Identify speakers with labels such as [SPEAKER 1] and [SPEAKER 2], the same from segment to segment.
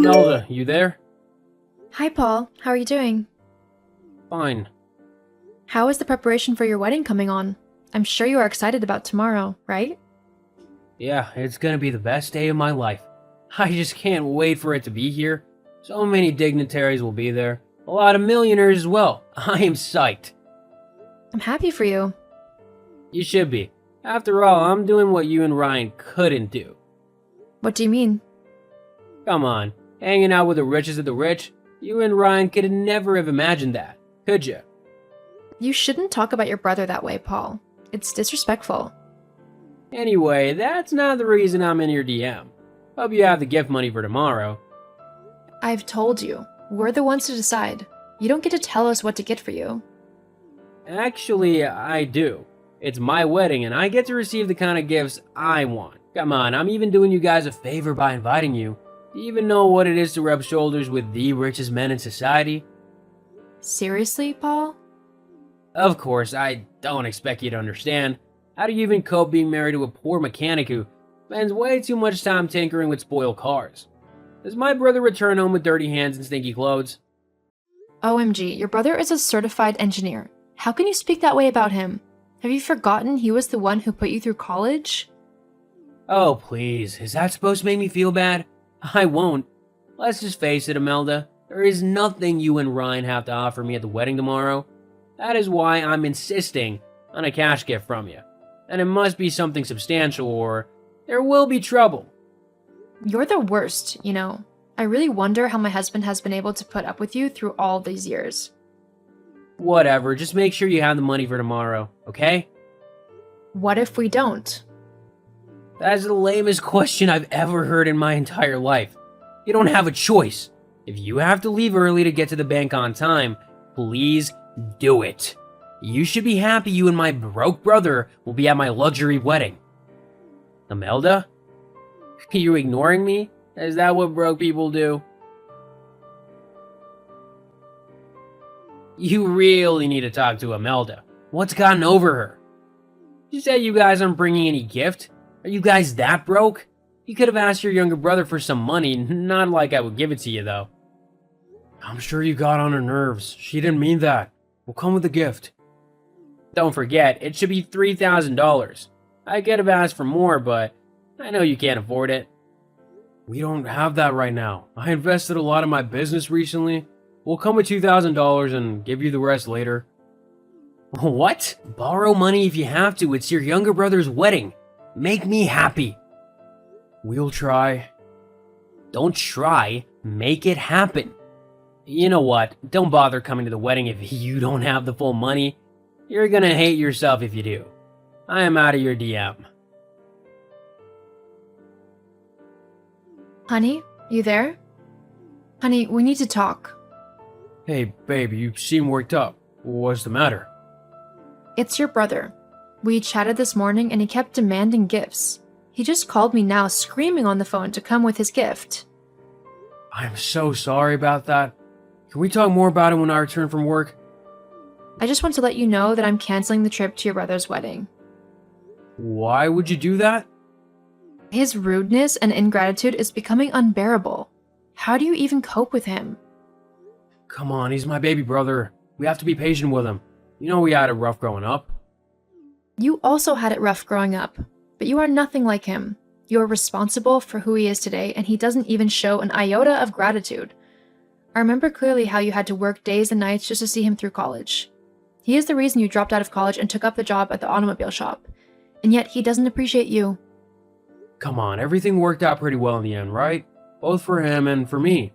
[SPEAKER 1] Imelda, you there?
[SPEAKER 2] Hi, Paul. How are you doing?
[SPEAKER 1] Fine.
[SPEAKER 2] How is the preparation for your wedding coming on? I'm sure you are excited about tomorrow, right?
[SPEAKER 1] Yeah, it's gonna be the best day of my life. I just can't wait for it to be here. So many dignitaries will be there. A lot of millionaires as well. I am psyched.
[SPEAKER 2] I'm happy for you.
[SPEAKER 1] You should be. After all, I'm doing what you and Ryan couldn't do.
[SPEAKER 2] What do you mean?
[SPEAKER 1] Come on, hanging out with the richest of the rich? You and Ryan could never have imagined that, could you?
[SPEAKER 2] You shouldn't talk about your brother that way, Paul. It's disrespectful.
[SPEAKER 1] Anyway, that's not the reason I'm in your DM. Hope you have the gift money for tomorrow.
[SPEAKER 2] I've told you. We're the ones to decide. You don't get to tell us what to get for you.
[SPEAKER 1] Actually, I do. It's my wedding and I get to receive the kind of gifts I want. Come on, I'm even doing you guys a favor by inviting you. Do you even know what it is to rub shoulders with the richest men in society?
[SPEAKER 2] Seriously, Paul?
[SPEAKER 1] Of course, I don't expect you to understand. How do you even cope being married to a poor mechanic who spends way too much time tinkering with spoiled cars? Does my brother return home with dirty hands and stinky clothes?
[SPEAKER 2] OMG, your brother is a certified engineer. How can you speak that way about him? Have you forgotten he was the one who put you through college?
[SPEAKER 1] Oh, please. Is that supposed to make me feel bad? I won't. Let's just face it, Imelda. There is nothing you and Ryan have to offer me at the wedding tomorrow. That is why I'm insisting on a cash gift from you. And it must be something substantial or there will be trouble.
[SPEAKER 2] You're the worst, you know. I really wonder how my husband has been able to put up with you through all these years.
[SPEAKER 1] Whatever, just make sure you have the money for tomorrow, okay?
[SPEAKER 2] What if we don't?
[SPEAKER 1] That is the lamest question I've ever heard in my entire life. You don't have a choice. If you have to leave early to get to the bank on time, please do it. You should be happy you and my broke brother will be at my luxury wedding. Imelda? Are you ignoring me? Is that what broke people do? You really need to talk to Imelda. What's gotten over her? You said you guys aren't bringing any gift? Are you guys that broke? You could have asked your younger brother for some money, not like I would give it to you though. I'm sure you got on her nerves. She didn't mean that. We'll come with a gift. Don't forget, it should be $3,000. I could have asked for more, but I know you can't afford it. We don't have that right now. I invested a lot in my business recently. We'll come with $2,000 and give you the rest later. What? Borrow money if you have to. It's your younger brother's wedding. Make me happy. We'll try. Don't try. Make it happen. You know what? Don't bother coming to the wedding if you don't have the full money. You're gonna hate yourself if you do. I am out of your DM.
[SPEAKER 2] Honey, you there? Honey, we need to talk.
[SPEAKER 1] Hey, baby, you seem worked up. What's the matter?
[SPEAKER 2] It's your brother. We chatted this morning and he kept demanding gifts. He just called me now screaming on the phone to come with his gift.
[SPEAKER 1] I'm so sorry about that. Can we talk more about it when I return from work?
[SPEAKER 2] I just want to let you know that I'm canceling the trip to your brother's wedding.
[SPEAKER 1] Why would you do that?
[SPEAKER 2] His rudeness and ingratitude is becoming unbearable. How do you even cope with him?
[SPEAKER 1] Come on, he's my baby brother. We have to be patient with him. You know we had it rough growing up.
[SPEAKER 2] You also had it rough growing up, but you are nothing like him. You are responsible for who he is today, and he doesn't even show an iota of gratitude. I remember clearly how you had to work days and nights just to see him through college. He is the reason you dropped out of college and took up the job at the automobile shop, and yet he doesn't appreciate you.
[SPEAKER 1] Come on, everything worked out pretty well in the end, right? Both for him and for me.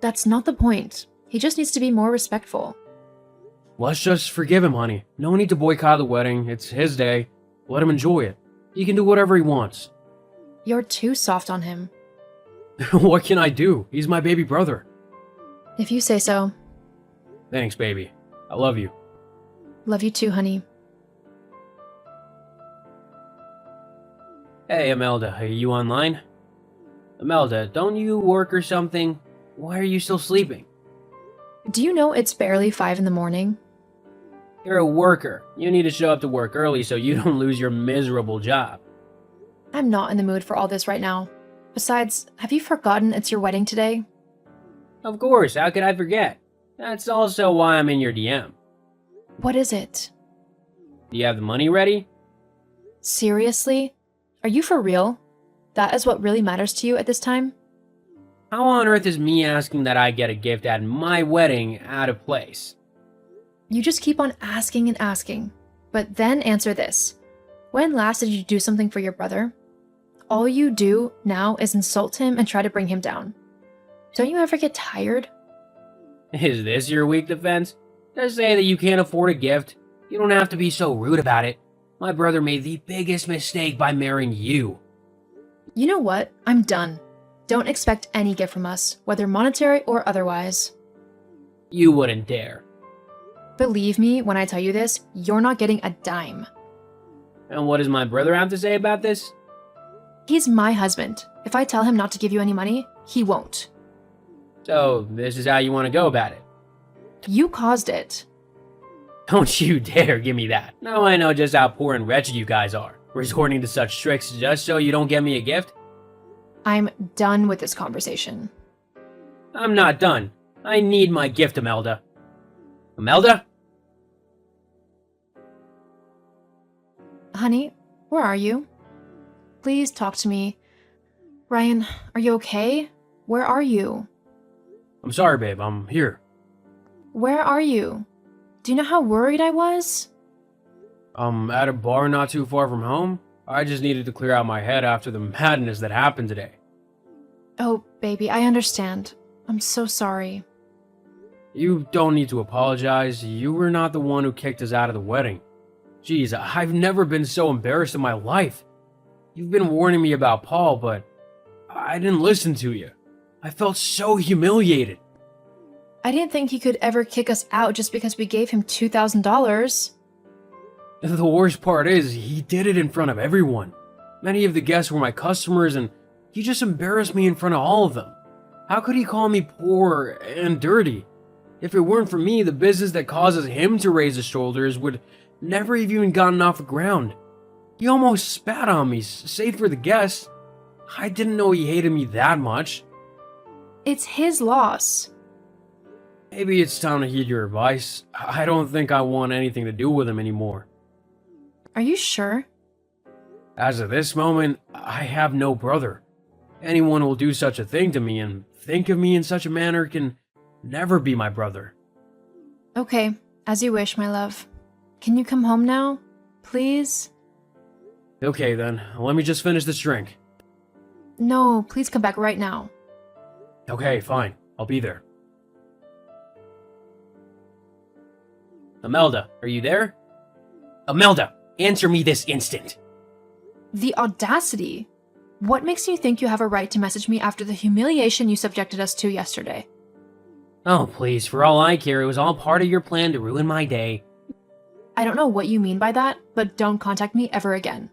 [SPEAKER 2] That's not the point. He just needs to be more respectful.
[SPEAKER 1] Let's just forgive him, honey. No need to boycott the wedding. It's his day. Let him enjoy it. He can do whatever he wants.
[SPEAKER 2] You're too soft on him.
[SPEAKER 1] What can I do? He's my baby brother.
[SPEAKER 2] If you say so.
[SPEAKER 1] Thanks, baby. I love you.
[SPEAKER 2] Love you too, honey.
[SPEAKER 1] Hey, Imelda, are you online? Imelda, don't you work or something? Why are you still sleeping?
[SPEAKER 2] Do you know it's barely 5 in the morning?
[SPEAKER 1] You're a worker. You need to show up to work early so you don't lose your miserable job.
[SPEAKER 2] I'm not in the mood for all this right now. Besides, have you forgotten it's your wedding today?
[SPEAKER 1] Of course, how could I forget? That's also why I'm in your DM.
[SPEAKER 2] What is it?
[SPEAKER 1] Do you have the money ready?
[SPEAKER 2] Seriously? Are you for real? That is what really matters to you at this time?
[SPEAKER 1] How on earth is me asking that I get a gift at my wedding out of place?
[SPEAKER 2] You just keep on asking and asking. But then answer this. When last did you do something for your brother? All you do now is insult him and try to bring him down. Don't you ever get tired?
[SPEAKER 1] Is this your weak defense? Just say that you can't afford a gift. You don't have to be so rude about it. My brother made the biggest mistake by marrying you.
[SPEAKER 2] You know what? I'm done. Don't expect any gift from us, whether monetary or otherwise.
[SPEAKER 1] You wouldn't dare.
[SPEAKER 2] Believe me when I tell you this, you're not getting a dime.
[SPEAKER 1] And what does my brother have to say about this?
[SPEAKER 2] He's my husband. If I tell him not to give you any money, he won't.
[SPEAKER 1] So, this is how you want to go about it.
[SPEAKER 2] You caused it.
[SPEAKER 1] Don't you dare give me that. Now I know just how poor and wretched you guys are. Resorting to such tricks just so you don't get me a gift?
[SPEAKER 2] I'm done with this conversation.
[SPEAKER 1] I'm not done. I need my gift, Imelda. Imelda?
[SPEAKER 2] Honey, where are you? Please talk to me. Ryan, are you okay? Where are you?
[SPEAKER 1] I'm sorry, babe. I'm here.
[SPEAKER 2] Where are you? Do you know how worried I was?
[SPEAKER 1] I'm at a bar not too far from home. I just needed to clear out my head after the madness that happened today.
[SPEAKER 2] Oh, baby, I understand. I'm so sorry.
[SPEAKER 1] You don't need to apologize. You were not the one who kicked us out of the wedding. Jeez, I've never been so embarrassed in my life. You've been warning me about Paul, but I didn't listen to you. I felt so humiliated.
[SPEAKER 2] I didn't think he could ever kick us out just because we gave him $2,000.
[SPEAKER 1] The worst part is, he did it in front of everyone. Many of the guests were my customers, and he just embarrassed me in front of all of them. How could he call me poor and dirty? If it weren't for me, the business that causes him to raise his shoulders would never have even gotten off the ground. He almost spat on me, save for the guests. I didn't know he hated me that much.
[SPEAKER 2] It's his loss.
[SPEAKER 1] Maybe it's time to heed your advice. I don't think I want anything to do with him anymore.
[SPEAKER 2] Are you sure?
[SPEAKER 1] As of this moment, I have no brother. Anyone who will do such a thing to me and think of me in such a manner can never be my brother.
[SPEAKER 2] Okay, as you wish, my love. Can you come home now? Please?
[SPEAKER 1] Okay then, let me just finish this drink.
[SPEAKER 2] No, please come back right now.
[SPEAKER 1] Okay, fine. I'll be there. Imelda, are you there? Imelda, answer me this instant.
[SPEAKER 2] The audacity! What makes you think you have a right to message me after the humiliation you subjected us to yesterday?
[SPEAKER 1] Oh, please, for all I care, it was all part of your plan to ruin my day.
[SPEAKER 2] I don't know what you mean by that, but don't contact me ever again.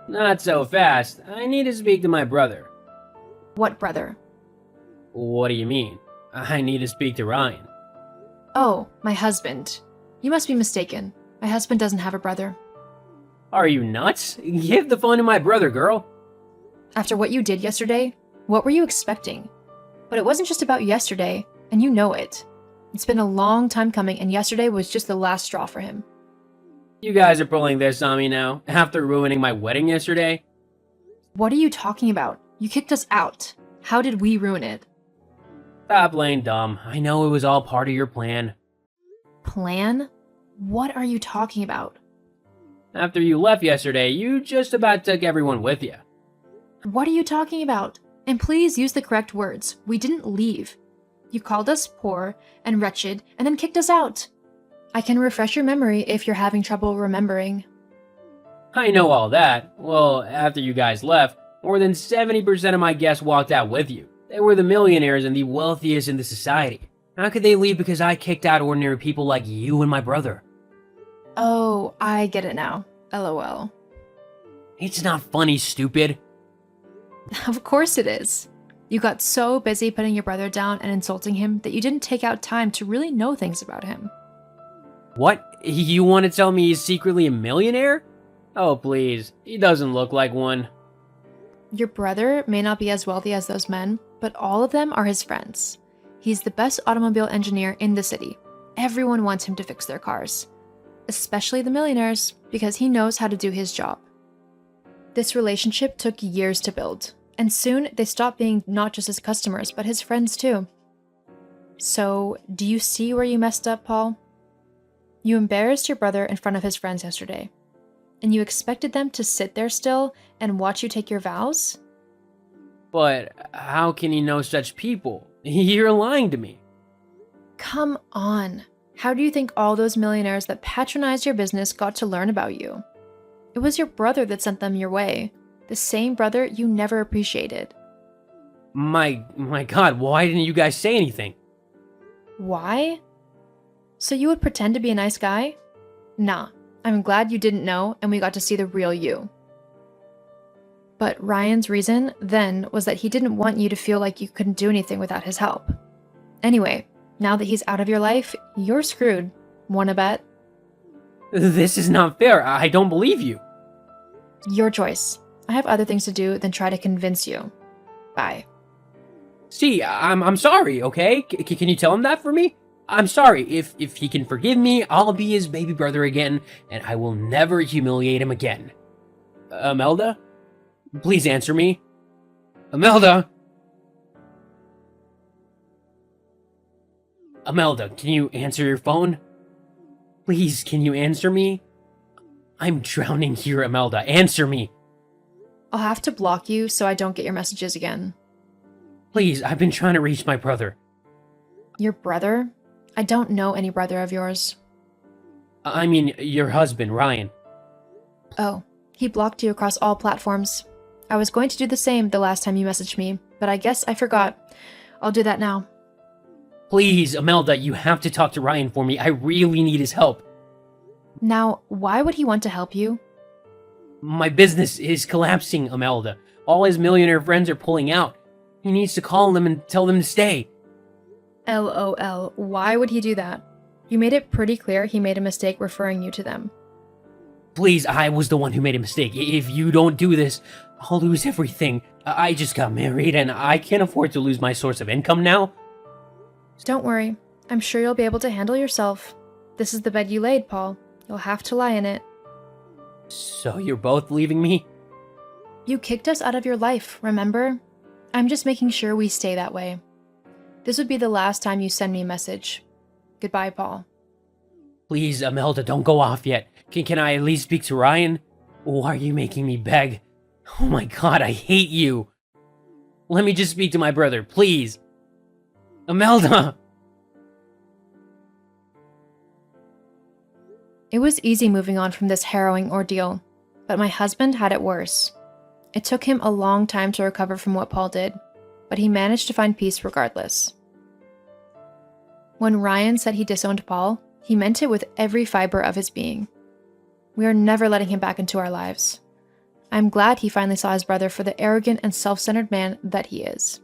[SPEAKER 1] Not so fast. I need to speak to my brother.
[SPEAKER 2] What brother?
[SPEAKER 1] What do you mean? I need to speak to Ryan.
[SPEAKER 2] Oh, my husband. You must be mistaken. My husband doesn't have a brother.
[SPEAKER 1] Are you nuts? Give the phone to my brother, girl.
[SPEAKER 2] After what you did yesterday, what were you expecting? But it wasn't just about yesterday, and you know it. It's been a long time coming, and yesterday was just the last straw for him.
[SPEAKER 1] You guys are pulling this on me now, after ruining my wedding yesterday?
[SPEAKER 2] What are you talking about? You kicked us out. How did we ruin it?
[SPEAKER 1] Stop playing dumb. I know it was all part of your plan.
[SPEAKER 2] Plan? What are you talking about?
[SPEAKER 1] After you left yesterday, you just about took everyone with you.
[SPEAKER 2] What are you talking about? And please use the correct words. We didn't leave. You called us poor and wretched and then kicked us out. I can refresh your memory if you're having trouble remembering.
[SPEAKER 1] I know all that. Well, after you guys left, more than 70% of my guests walked out with you. They were the millionaires and the wealthiest in the society. How could they leave because I kicked out ordinary people like you and my brother?
[SPEAKER 2] Oh, I get it now. LOL.
[SPEAKER 1] It's not funny, stupid.
[SPEAKER 2] Of course it is. You got so busy putting your brother down and insulting him that you didn't take out time to really know things about him.
[SPEAKER 1] What? You want to tell me he's secretly a millionaire? Oh, please. He doesn't look like one.
[SPEAKER 2] Your brother may not be as wealthy as those men, but all of them are his friends. He's the best automobile engineer in the city. Everyone wants him to fix their cars, especially the millionaires, because he knows how to do his job. This relationship took years to build, and soon they stopped being not just his customers, but his friends too. So, do you see where you messed up, Paul? You embarrassed your brother in front of his friends yesterday, and you expected them to sit there still and watch you take your vows?
[SPEAKER 1] But how can he know such people? You're lying to me.
[SPEAKER 2] Come on. How do you think all those millionaires that patronized your business got to learn about you? It was your brother that sent them your way, the same brother you never appreciated.
[SPEAKER 1] My God, why didn't you guys say anything?
[SPEAKER 2] Why? So you would pretend to be a nice guy? Nah, I'm glad you didn't know and we got to see the real you. But Ryan's reason then was that he didn't want you to feel like you couldn't do anything without his help. Anyway, now that he's out of your life, you're screwed. Wanna bet?
[SPEAKER 1] This is not fair. I don't believe you.
[SPEAKER 2] Your choice. I have other things to do than try to convince you. Bye.
[SPEAKER 1] See, I'm sorry, okay? Can you tell him that for me? I'm sorry. If he can forgive me, I'll be his baby brother again, and I will never humiliate him again. Imelda? Please answer me. Imelda? Imelda, can you answer your phone? Please, can you answer me? I'm drowning here, Imelda. Answer me.
[SPEAKER 2] I'll have to block you so I don't get your messages again.
[SPEAKER 1] Please, I've been trying to reach my brother.
[SPEAKER 2] Your brother? I don't know any brother of yours.
[SPEAKER 1] I mean, your husband, Ryan.
[SPEAKER 2] Oh, he blocked you across all platforms. I was going to do the same the last time you messaged me, but I guess I forgot. I'll do that now.
[SPEAKER 1] Please, Imelda, you have to talk to Ryan for me. I really need his help.
[SPEAKER 2] Now, why would he want to help you?
[SPEAKER 1] My business is collapsing, Imelda. All his millionaire friends are pulling out. He needs to call them and tell them to stay.
[SPEAKER 2] LOL, why would he do that? You made it pretty clear he made a mistake referring you to them.
[SPEAKER 1] Please, I was the one who made a mistake. If you don't do this, I'll lose everything. I just got married and I can't afford to lose my source of income now.
[SPEAKER 2] Don't worry. I'm sure you'll be able to handle yourself. This is the bed you laid, Paul. You'll have to lie in it.
[SPEAKER 1] So you're both leaving me?
[SPEAKER 2] You kicked us out of your life, remember? I'm just making sure we stay that way. This would be the last time you send me a message. Goodbye, Paul.
[SPEAKER 1] Please, Imelda, don't go off yet. Can I at least speak to Ryan? Why are you making me beg? Oh my God, I hate you. Let me just speak to my brother, please. Imelda!
[SPEAKER 2] It was easy moving on from this harrowing ordeal, but my husband had it worse. It took him a long time to recover from what Paul did, but he managed to find peace regardless. When Ryan said he disowned Paul, he meant it with every fiber of his being. We are never letting him back into our lives. I'm glad he finally saw his brother for the arrogant and self-centered man that he is.